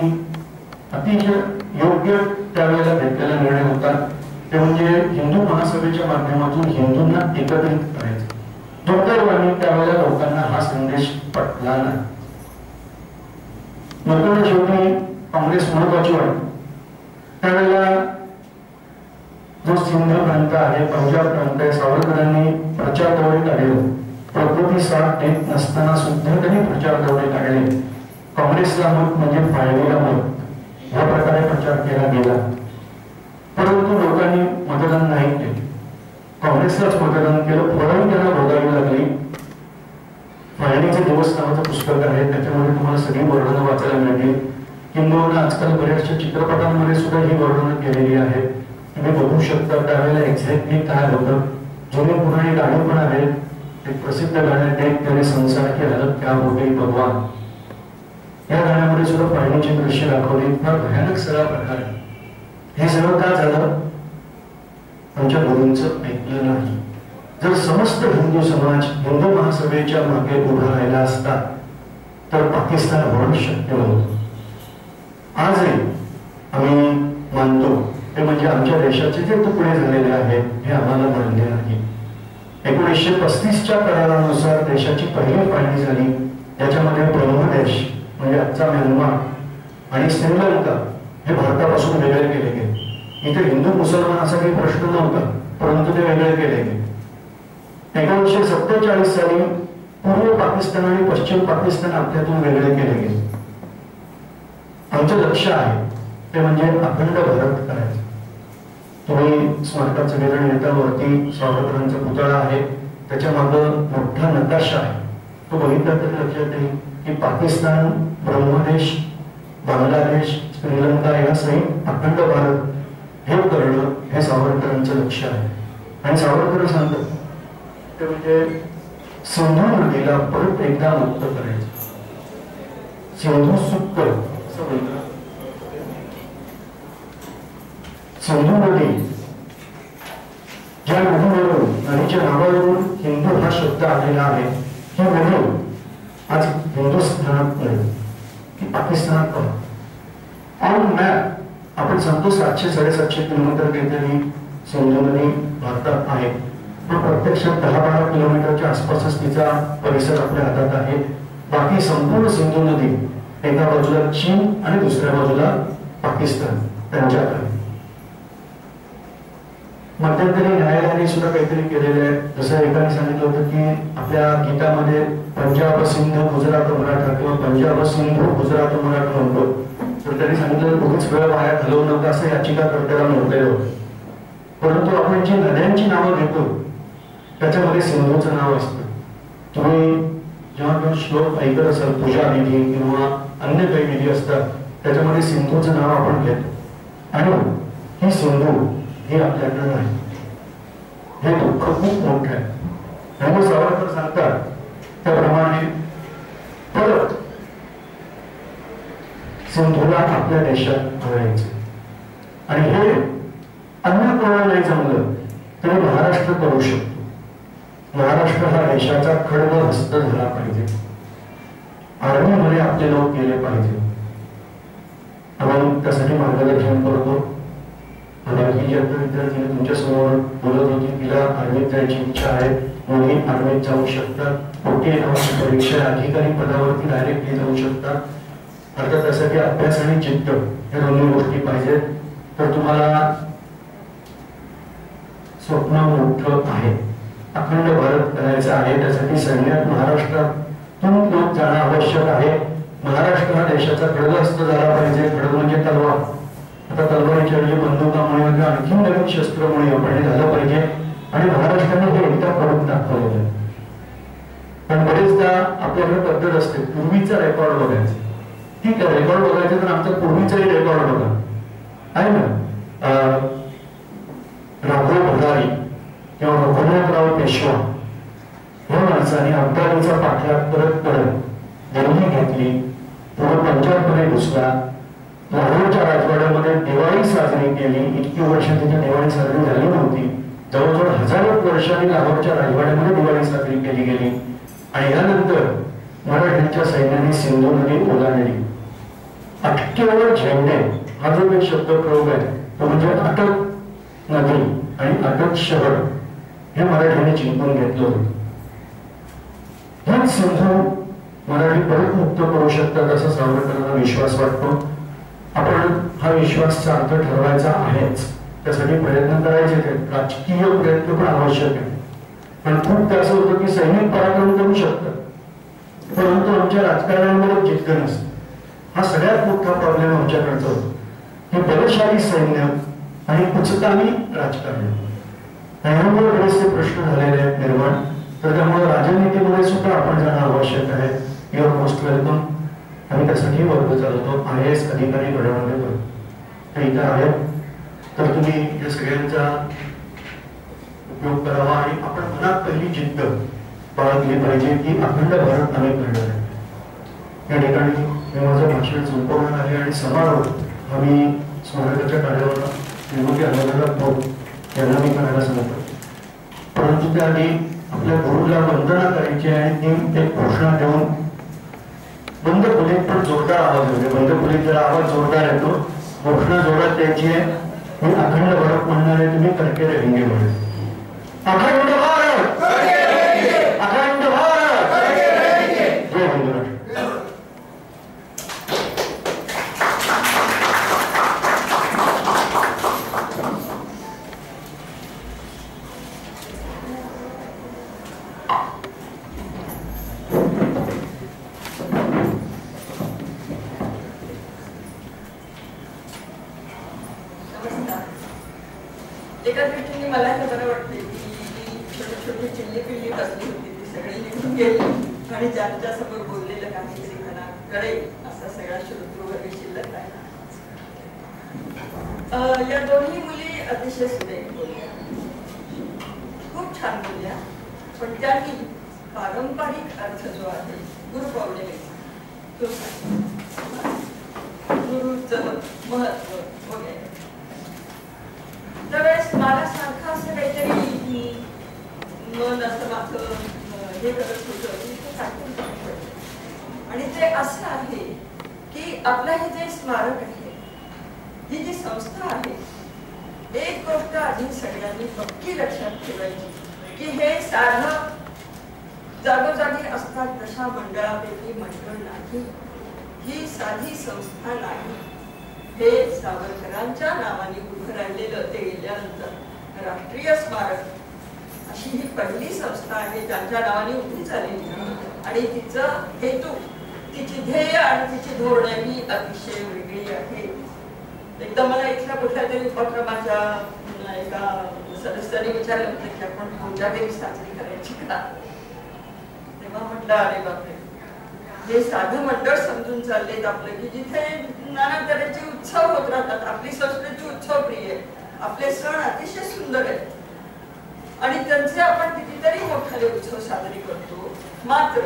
अतिशय योग्य त्यावेळेला घेतलेला निर्णय होता. ते म्हणजे हिंदू महासभेच्या माध्यमातून हिंदूंना एकत्रित करायचं. दुर्दैवाने त्यावेळेला लोकांना हा संदेश पटला नाही. लोकांना शेवटी काँग्रेस महत्वाची वाटली. त्यावेळेला जो सिंध प्रांत आहे, पंजाब प्रांत आहे, सावरकरांनी प्रचार दौरे काढले. प्रकृती साथ देत नसताना सुद्धा त्यांनी प्रचार दौरे काढले. काँग्रेसला मत म्हणजे फाळणीला मत या प्रकारे प्रचार केला गेला. परंतु लोकांनी मतदान नाही केले, काँग्रेसलाच मतदान केलं. फळही त्यांना भोगावी लागली. फाळणीचे दिवस नावाचं पुस्तक आहे, त्याच्यामध्ये तुम्हाला सगळी वर्णनं वाचायला मिळतील. किंबहुना आजकाल बऱ्याचशा चित्रपटांमध्ये सुद्धा ही वर्णनं केलेली आहेत. तुम्ही बघू शकता त्यावेळेला एक्झॅक्टली काय होतं. जुने पुराणी गाणी पण आहेत. एक प्रसिद्ध गाणं देख तेरे संसार की हालत क्या हो गई भगवान, या गाण्यामध्ये सुद्धा पाळणीची दृश्य दाखवली. फार भयानक सगळा प्रकार आहे. हे सगळं का झालं? आमच्या गुरूंचं ऐकलं नाही. जर समस्त हिंदू समाज हिंदू महासभेच्या मागे उभा राहिला असता तर पाकिस्तान होणं शक्य नव्हतं. आजही आम्ही मानतो ते म्हणजे आमच्या देशाचे जे तुकडे झालेले आहेत हे आम्हाला मान्य नाही. 1935च्या करारानुसार देशाची पहिली फाळणी झाली. त्याच्यामध्ये ब्रह्मदेश म्हणजे आजचा म्यानमार आणि श्रीलंका हे भारतापासून वेगळे केले गेले. इथे हिंदू मुसलमान असा काही प्रश्न नव्हता, परंतु ते वेगळे केले गेले. 1947 साली पूर्व पाकिस्तान आणि पश्चिम पाकिस्तान आपल्यातून वेगळे केले गेले. आमचं लक्ष आहे ते म्हणजे अखंड भारत करायचं. तुम्ही स्मारकाचं विवरण नेत्यावरती सावरकरांचा पुतळा आहे, त्याच्या मागं मोठा नकाशा आहे. तो बघितला तरी लक्षात येईल की पाकिस्तान, ब्रह्मदेश, बांगलादेश, श्रीलंका यासहित अखंड भारत हे करणं हे सावरकरांचं लक्ष आहे. आणि सावरकर सांगतात ते म्हणजे सिंधू नदीला परत एकदा मुक्त करायचं. सिंधू सुक्त असं बोलतात. सिंधू नदी ज्या नदीवरून, नदीच्या नावावरून हिंदू हा शब्द आलेला आहे, ही नदी आज हिंदुस्थानात नाही की पाकिस्तानात नाही. ऑन मॅप आपण सांगतो 700-750 किलोमीटर काहीतरी सिंधू नदी भारतात आहे, पण प्रत्यक्षात 10-12 किलोमीटरच्या आसपासच तिचा परिसर आपल्या हातात आहे. बाकी संपूर्ण सिंधू नदी एका बाजूला चीन आणि दुसऱ्या बाजूला पाकिस्तान त्यांच्याकडे. मध्यंतरी न्यायालयाने सुद्धा काहीतरी केलेलं आहे. जसं एकाने सांगितलं होतं की आपल्या गीतामध्ये पंजाब सिंध गुजरात मराठा किंवा पंजाब सिंधू गुजरात मराठा म्हणतो, तर त्यांनी सांगितलं खूपच वेळ वाया घालवू नका असं याचिकाकर्त्याला म्हटलेलं होतं. परंतु आपण जी नद्यांची नावं घेतो त्याच्यामध्ये सिंधूचं नाव असतं. तुम्ही जेव्हा केव्हा श्लोक ऐकत असाल, पूजा विधी किंवा अन्य काही विधी असतात त्याच्यामध्ये सिंधूचं नाव आपण घेतो. आणि ही सिंधू हे आपल्याकडे नाही. हे दुःख खूप मोठं आहे. त्यामुळे सावरकर सांगतात त्याप्रमाणे परत सिंधूला आपल्या देशात आणायचं. आणि हे अन्य कोणाला नाही जमलं तरी महाराष्ट्र करू शकतो. महाराष्ट्र हा देशाचा खडग हस्त झाला पाहिजे. आर्मीमध्ये आपले लोक गेले पाहिजे. आम्ही त्यासाठी मार्गदर्शन करतो. आणि विद्यार्थी तुमच्या समोर बोलत होती, तिला आर्मीत जायची इच्छा आहे, मुली आर्मीत जाऊ शकतात. ओके नावाची परीक्षा अधिकारी पदावरती डायरेक्टली जाऊ शकतात. अर्थात त्यासाठी अभ्यास आणि चित्त या दोन्ही गोष्टी पाहिजेत. तर तुम्हाला स्वप्न मोठं आहे, अखंड भारत करायचं आहे. त्यासाठी सैन्यात महाराष्ट्रातून लोक जाणं आवश्यक आहे. महाराष्ट्र हा देशाचा खडगहस्त झाला पाहिजे. खडग म्हणजे तलवार. आता तलवारीच्या ऐवजी बंदुकामुळे किंवा आणखी नवीन शस्त्रमुळे आपण हे झालं पाहिजे. आणि महाराष्ट्राने हे एकदा करून दाखवलेलं आहे. पण बरेचदा आपल्याकडे पद्धत असते पूर्वीचा रेकॉर्ड बघायचा. ठीक आहे, रेकॉर्ड बघायचं तर आमचा पूर्वीचाही रेकॉर्ड बघा आहे ना. राघव भंडारी किंवा रघुनाथराव पेशवा या माणसाने अब्दालीचा पाठलाग करत दिल्ली घेतली, पुढे पंजाबमध्ये घुसला, लाहोरच्या राजवाड्यामध्ये दिवाळी साजरी केली. इतकी वर्ष तिथे दिवाळी साजरी झाली नव्हती. जवळजवळ हजारो वर्षांनी लाहोरच्या राजवाड्यामध्ये दिवाळी साजरी केली गेली. आणि यानंतर मराठ्यांच्या सैन्याने सिंधू नदी ओलांडली. अटकेवर झेंडे हा जो एक शब्द प्रयोग आहे तो म्हणजे अटक नदी आणि अटक शहर हे मराठ्यांनी जिंकून घेतलं होतं. हेच सिंधू मराठी परत मुक्त करू शकतात असा सावरकरांना विश्वास वाटतो. आपण हा विश्वास सार्थ ठरवायचा आहेच. त्यासाठी प्रयत्न करायचे, राजकीय प्रयत्न पण आवश्यक आहे. पण खूप असं होतं की सैनिक पराक्रम करू शकतात, परंतु आमच्या राजकारण्यांमध्ये जिद्द नसते. हा सगळ्यात मोठा प्रॉब्लेम आमच्याकडचा होतो की बलशाली सैन्य आणि कुचकामी राजकारण. त्यामुळे बरेचसे प्रश्न झालेले आहेत निर्माण. तर त्यामुळे राजनीतीमध्ये सुद्धा आपण जाणं आवश्यक आहे. Your most welcome. आम्ही त्यासाठी वर्ग चालवतो. IAS अधिकारी घडवणे ते इथं आहेत. तर तुम्ही या सगळ्यांचा उपयोग करावा आणि आपण मनात पहिली जिद्द बाळगली पाहिजे की अखंड भारत नवे करणार आहे. या ठिकाणी मी माझं भाषण संपवणार आहे आणि समारोप आम्ही स्मारकाच्या कार्यावर विनोदी आनंदला भाऊ यांना मी करायला सांगतो. परंतु त्याआधी आपल्या गुरुला वंदना करायची आहे. ती एक घोषणा देऊन बंद खोलीत पण जोरदार आवाज येतो. बंद खोलीत जरा आवाज जोरदार येतो. घोषणा जोरात द्यायची आहे. मी अखंड भारत म्हणणार आहे. तुम्ही करके रहेंगे म्हणून. अखंड भारत, अखंड भारत, जय हिंद. एका दृष्टीने मला हे बरं वाटते की छोटी छोटी चिल्ली पिल्ली बसली होती ती सगळी निघून गेली आणि ज्यांच्या समोर बोललेलं काहीतरी म्हणा कळे असा सगळा श्रोतृवर्ग शिल्लक राहिला. या दोन्ही मुली अतिशय सुरेख बोलल्या, खूप छान बोलल्या, पण त्यांनी पारंपरिक अर्थ जो आहे गुरुपौर्णिमेचा तो गुरुचं महत्व वगैरे त्यावेळेस मला सारखं असं काहीतरी मन असं माझं हे करत होतं आणि ते असं आहे की आपलं हे जे स्मारक आहे, ही जी संस्था आहे, एक गोष्ट आधी सगळ्यांनी पक्की लक्षात ठेवायची की हे साधं जागोजागी असतात तशा मंडळापैकी मंडळ नाही, ही साधी संस्था नाही. हे सावरकरांच्या नावाने उभं राहिलेलं ते गेल्यानंतर राष्ट्रीय स्मारक अशी ही पहिली संस्था आहे ज्यांच्या नावाने उभी झालेली आणि तिचं हेतू, तिची ध्येय आणि तिची धोरणे ही अतिशय वेगळी आहे. एकदा मला इथल्या कुठल्या तरी उपक्रमाच्या एका सदस्याने विचारलं होतं की आपण पूजागिरी साजरी करायची का. तेव्हा म्हटलं अरे बापरे, हे साधं मंडळ समजून चाललेत आपले की जिथे नाना तऱ्हेचे उत्सव होत राहतात. आपली संस्कृती उत्सव प्रिय आहे, आपले सण अतिशय सुंदर आहेत आणि त्यांचे आपण कितीतरी मोठाले उत्सव साजरे करतो. मात्र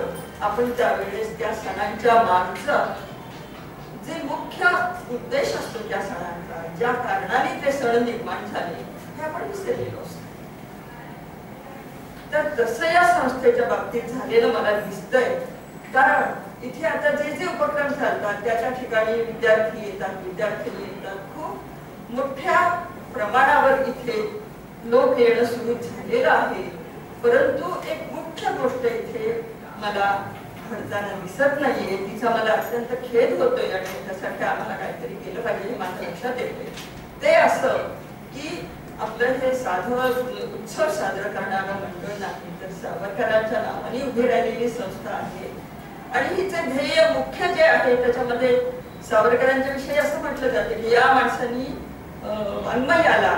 आपण त्यावेळेस त्या सणांच्या मागचा जे मुख्य उद्देश असतो त्या सणांचा, ज्या कारणाने ते सण निर्माण झाले, हे आपण विसरलेलो असतो. तर तसं या संस्थेच्या बाबतीत झालेलं मला दिसतंय. कारण इथे आता जे जे उपक्रम चालतात त्या ठिकाणी विद्यार्थी येतात, विद्यार्थी येतात, खूप मोठ्या प्रमाणावर इथे लोक येणं सुरू झालेलं आहे. परंतु एक मुख्य गोष्ट इथे मला घडताना दिसत नाहीये, तिचा मला अत्यंत खेद होतोय आणि त्यासाठी आम्हाला काहीतरी केलं पाहिजे हे माझ्या लक्षात येते. ते असं की आपलं हे साधं उत्सव साजरा करणारं मंडळ नाही, तर सावरकरांच्या नावाने उभी राहिलेली संस्था आहे आणि हिचे ध्येय मुख्य जे आहे त्याच्यामध्ये सावरकरांच्या विषयी असं म्हटलं जातं की या माणसांनी वाङ्मयाला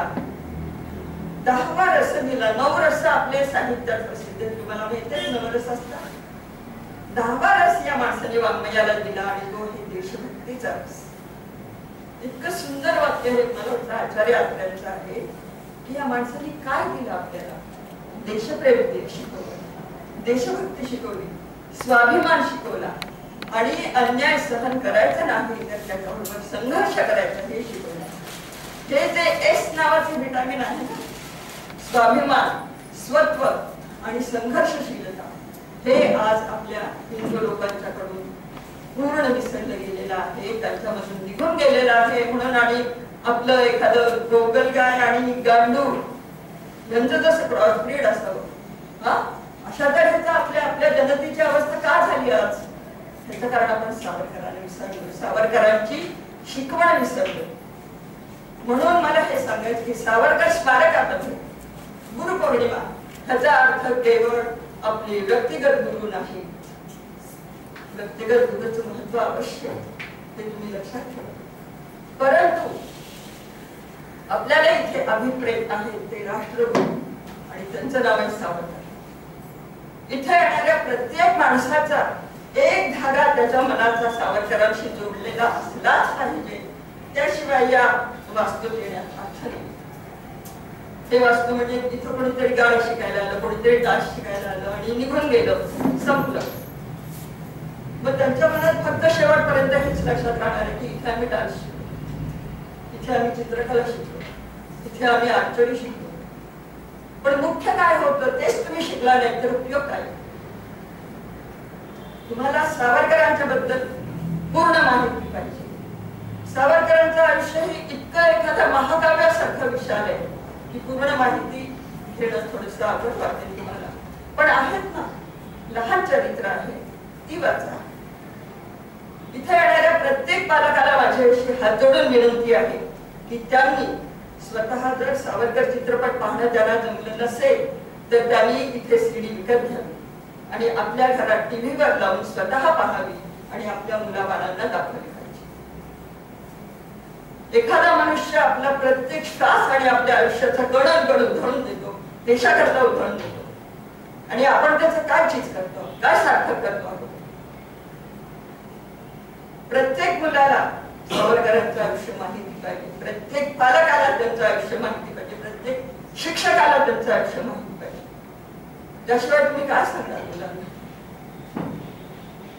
10वा रस दिला. 9 रस आपले साहित्यात प्रसिद्ध आहेत, तुम्हाला माहिती आहे 9 रस असतात. 10वा रस या माणसाने वाङ्मयाला दिला आणि तो हे देशभक्तीचा रस. इतकं सुंदर वाक्य हे मला वाटतं आचार्य आत्र्यांचं आहे की या माणसाने काय दिलं आपल्याला. देशप्रेम शिकवलं, देशभक्ती शिकवली, स्वाभिमान शिकवला आणि अन्याय सहन करायचं नाही तर त्याच्याबरोबर संघर्ष करायचा हे शिकवलं. हे जे एस नावाचे व्हिटॅमिन आहे ना, स्वाभिमान, स्वत्व आणि संघर्षशीलता, हे आज आपल्या हिंदू लोकांच्याकडून पूर्ण विसरलं गेलेलं आहे, त्यांच्यामधून निघून गेलेलं आहे. म्हणून आणि आपलं एखादं गोगलगाय आणि गांडूळ यांचं जसं क्रॉसब्रीड असावं, अशा तऱ्हेचा आपल्या जनतेची अवस्था का झाली आज, त्याचं कारण आपण सावरकरांना विसरलो, सावरकरांची शिकवण विसरलो. म्हणून मला हे सांगायचं की सावरकर स्मारकामध्ये गुरुपौर्णिमा ह्याचा अर्थ केवळ आपले व्यक्तिगत गुरु नाही, व्यक्तिगत गुरुचं महत्व अवश्य ते तुम्ही लक्षात ठेवा. परंतु आपल्याला इथे अभिप्रेत आहेत ते राष्ट्रगुरु आणि त्यांचं नाव आहे सावरकर. इथे येणाऱ्या प्रत्येक माणसाचा एक धागा त्याच्या मनाचा सावरकरांशी जोडलेला असलाच पाहिजे, त्याशिवाय या वास्तूत येण्यात अर्थ नाही. हे वाचलं म्हणजे इथं कोणीतरी गाणं शिकायला आलं, कोणीतरी डान्स शिकायला आलं आणि निघून गेलं, संपलं. मग त्यांच्या मनात फक्त शेवटपर्यंत हेच लक्षात राहणार आहे की इथे आम्ही डान्स शिकलो, इथे आम्ही चित्रकला शिकलो, इथे आम्ही आर्चरी शिकलो. पण मुख्य काय होतं तेच तुम्ही शिकला नाही तर उपयोग काय? तुम्हाला सावरकरांच्या बद्दल पूर्ण माहिती पाहिजे. सावरकरांचं आयुष्य हे इतकं एखाद्या महाकाव्यासारखं विशाल आहे की पूर्ण माहिती घेणं थोडंसं अवघड वाटेल तुम्हाला. पण आहेत ना, लहान चरित्र आहे, ती वाचा. इथे येणाऱ्या प्रत्येक पालकाला माझ्याविषयी हात जोडून विनंती आहे की त्यांनी स्वतः जर सावरकर चित्रपट पाहणं त्यांना जमलं नसेल तर त्यांनी इथे सीडी विकत घ्यावी आणि आपल्या घरात टीव्हीवर लावून स्वतः पाहावी आणि आपल्या मुलाबाळांना दाखवली पाहिजे. एखादा मनुष्य आपला प्रत्येक श्वास आणि आपल्या आयुष्याचा गणन उधळून देतो, देशाकरता उधळून देतो आणि आपण त्याचं काय चीज करतो, काय सार्थक करतो आहोत. प्रत्येक मुलाला सावरकरांचं आयुष्य माहिती पाहिजे, प्रत्येक पालकाला त्यांचं आयुष्य माहिती पाहिजे, प्रत्येक शिक्षकाला त्यांचं आयुष्य माहिती पाहिजे. त्याशिवाय तुम्ही काय सांगणार मुलांना?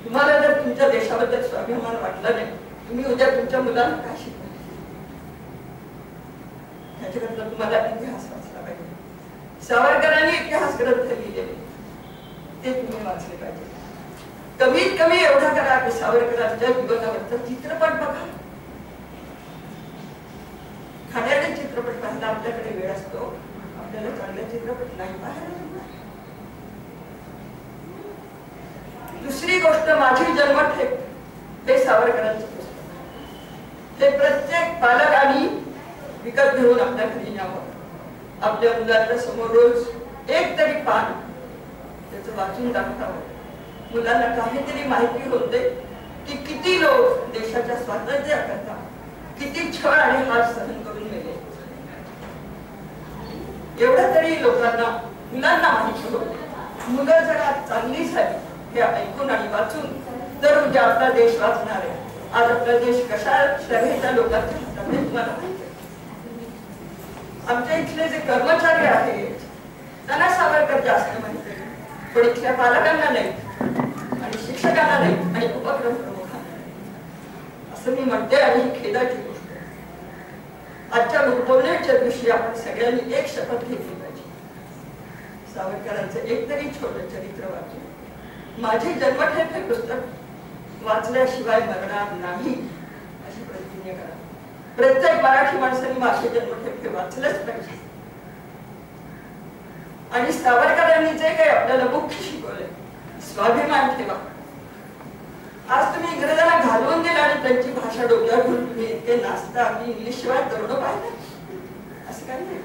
तुम्हाला जर तुमच्या देशाबद्दल स्वाभिमान वाटला नाही, तुम्ही उद्या तुमच्या मुलांना काय शिकवाल? ह्याच्याकरता तुम्हाला इतिहास वाचला पाहिजे. सावरकरांनी इतिहास ग्रंथ लिहिलेले ते तुम्ही वाचले पाहिजे. कमीत कमी एवढा करा की सावरकरांच्या जीवनावरचा चित्रपट बघा. खाण्याचे चित्रपट पाहायला आपल्याकडे वेळ असतो, आपल्याला चांगले चित्रपट नाही पाहायला. दुसरी गोष्ट, माझी जन्मठेप हे सावरकरांचं पुस्तक. हे प्रत्येक पालकांनी विकत घेऊन आपल्या घरी न्यावं. आपल्या मुलांच्या समोर रोज एक तरी पान त्याचं वाचून दाखवावं. मुलांना काहीतरी माहिती होते की किती लोक देशाच्या स्वातंत्र्याकरता किती छळ आणि हार सहन करून गेले. एवढं तरी लोकांना, मुलांना माहिती होते. मुलं जरा चांगली झाली हे ऐकून आणि वाचून तर उद्या आपला देश वाचणार आहे. आज आपला देश कशा तऱ्हेच्या लोकांच्या हातात आहे तुम्हाला माहिती आहे. आमच्या इथले जे कर्मचारी आहेत त्यांना सावरकर जास्त माहिती आहे, पण इथल्या पालकांना नाही आणि शिक्षकांना नाही आणि उपक्रम प्रमुखांना नाही, असं मी म्हणते. आणि ही खेदाची गोष्ट आहे. आजच्या गुरुपौर्णिमेच्या दिवशी आपण सगळ्यांनी एक शपथ घेतली पाहिजे, सावरकरांचं एकतरी छोटं चरित्र वाचून. माझी जन्मठेप हे पुस्तक वाचल्याशिवाय मरणार नाही अशी प्रतिज्ञा करा. प्रत्येक मराठी माणसाने माझे जन्मठेप हे वाचलंच पाहिजे. आणि सावरकरांनी जे काही आपल्याला मुख्य शिकवलंय, स्वाभिमान ठेवा. आज तुम्ही इंग्रजांना घालवून गेला आणि त्यांची भाषा डोक्यावर घेऊन तुम्ही इतके नाचता की इंग्लिश शिवाय तरुण पाहिजे असं काही नाही.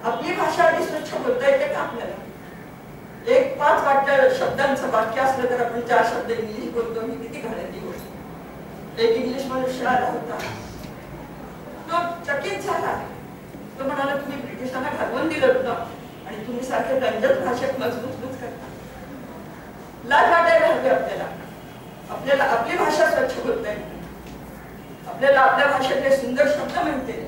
आपली भाषा आधी स्वच्छ बोलता येते का आपल्याला? एक 5 वाक्य शब्दांचं वाक्य असलं तर आपण 4 शब्द इंग्लिश बोलतो, ही किती घाण्याची गोष्ट. एक इंग्लिश मनुष्य आला होता, तो चकित झाला. तो म्हणाला तुम्ही ब्रिटिशांना घालवून दिलं ना आणि तुम्ही सारखे रंजक भाषेत मजबूत करता. लाज वाटायला हवी आपल्याला. आपल्याला आपली भाषा स्वच्छ बोलता येते, आपल्याला आपल्या भाषेतले सुंदर शब्द माहिती.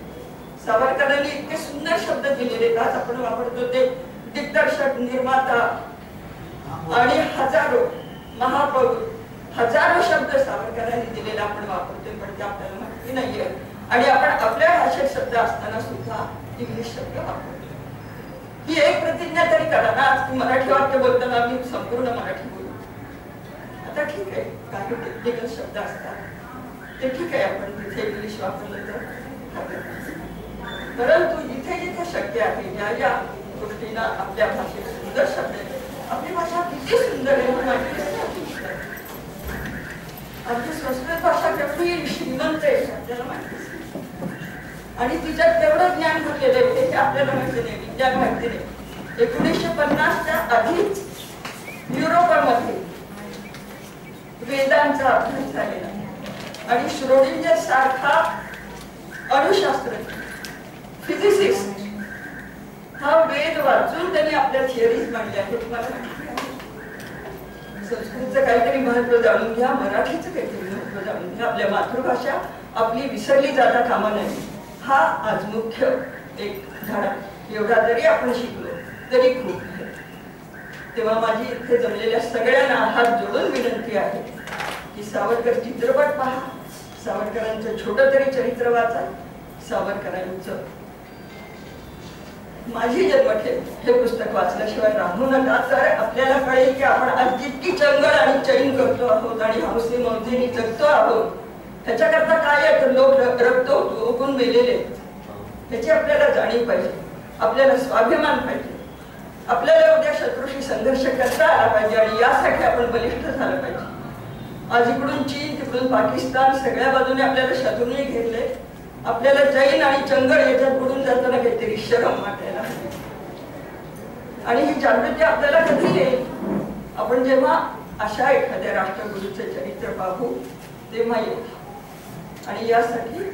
सावरकरांनी इतके सुंदर शब्द दिलेले, आज आपण वापरतो ते दिग्दर्शक, निर्माता आणि हजारो महापौर, हजारो शब्द सावरकरांनी दिलेला आपण वापरतोय, पण ते आपल्याला माहिती नाहीये. आणि आपण आपल्या भाषेत शब्द असताना सुद्धा इंग्लिश शब्द वापरतो. ही एक प्रतिज्ञा तरी करा ना. आज मराठी वाक्य बोलताना आम्ही संपूर्ण मराठी बोलू. आता ठीक आहे, काही टेक्निकल शब्द असतात ते ठीक आहे, आपण तिथे इंग्लिश वापरलं तर. परंतु जिथे जिथे शक्य आहे या गोष्टींना आपल्या भाषेत सुंदर शब्द आहेत. आपली भाषा किती सुंदर आहे. आमची संस्कृत भाषा केवढी श्रीमंत आहे आपल्याला माहिती. आणि तिच्यात तेवढं ज्ञान भरलेलं आहे हे आपल्याला माहिती नाही, विज्ञान माहिती नाही. 1950च्या आधीच युरोपामध्ये वेदांचा अभ्यास झालेला आणि श्रोडिंगर सारखा अणुशास्त्रज्ञ, फिजिसिस्ट हा वेद वाचून त्यांनी आपल्या थिअरीज मांडल्या आहेत. तुम्हाला माहिती आहे. संस्कृतचं काहीतरी महत्व जाणून घ्या, मराठीचं काहीतरी महत्व जाणून घ्या. आपल्या मातृभाषा आपली विसरली जाता कामा नये, हा आज मुख्य एक धडा एवढा जरी आपण शिकलो तरी खूप आहे. तेव्हा माझी इथे जमलेल्या सगळ्यांना हात जोडून विनंती आहे की सावरकर चित्रपट पहा, सावरकरांचं छोटं तरी चरित्र वाचा, सावरकरांचं माझी जन्मठेप हे पुस्तक वाचल्याशिवाय राहू नका. तर आपल्याला कळेल की आपण आज जितकी चंगळ आणि चैन करतो आहोत आणि हौसे मौजेने जगतो आहोत ह्याच्याकरता काय आहे तर लोक रक्त ओकून मेलेले ह्याची आपल्याला जाणीव पाहिजे. आपल्याला स्वाभिमान पाहिजे. आपल्याला उद्या शत्रूशी संघर्ष करता आला पाहिजे आणि यासाठी आपण बलिष्ठ झालं पाहिजे. आज इकडून चीन तिकडून पाकिस्तान सगळ्या बाजूने आपल्याला शत्रूने घेतले. आपल्याला चैन आणि चंगळ याच्यात बुडून जाताना काहीतरी शरम वाटायला आणि ही जागृती आपल्याला कधी येईल आपण जेव्हा अशा एखाद्या राष्ट्रगुरूचे चरित्र पाहू तेव्हा येईल. आणि यासाठी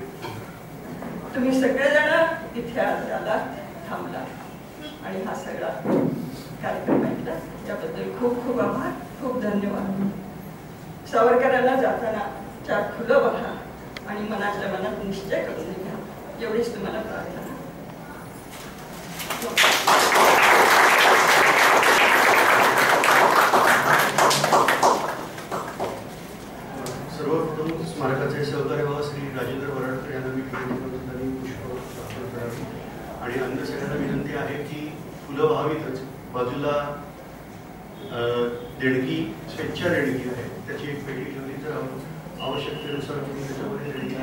तुम्ही सगळेजण इथे आला थांबला आणि हा सगळा कार्यक्रम ऐकला त्याबद्दल खूप खूप आभार, खूप धन्यवाद. सावरकरांना जाताना 4 फुलं बघा आणि मनातल्या मनात निश्चय करून घ्या एवढीच तुम्हाला प्रार्थना. सर्वप्रथम स्मारकाचे सहकारी बाबा श्री राजेंद्र वराडकर यांना मी त्यांनी पुष्प अर्पण करावी आणि अन्य सगळ्यांना विनंती आहे की फुलं व्हावीतच. बाजूला देणगी स्वेच्छा देणगी आहे त्याची एक पेटी ठेवली तर आवश्यकतेनुसार तुम्ही त्याच्यामध्ये देणगी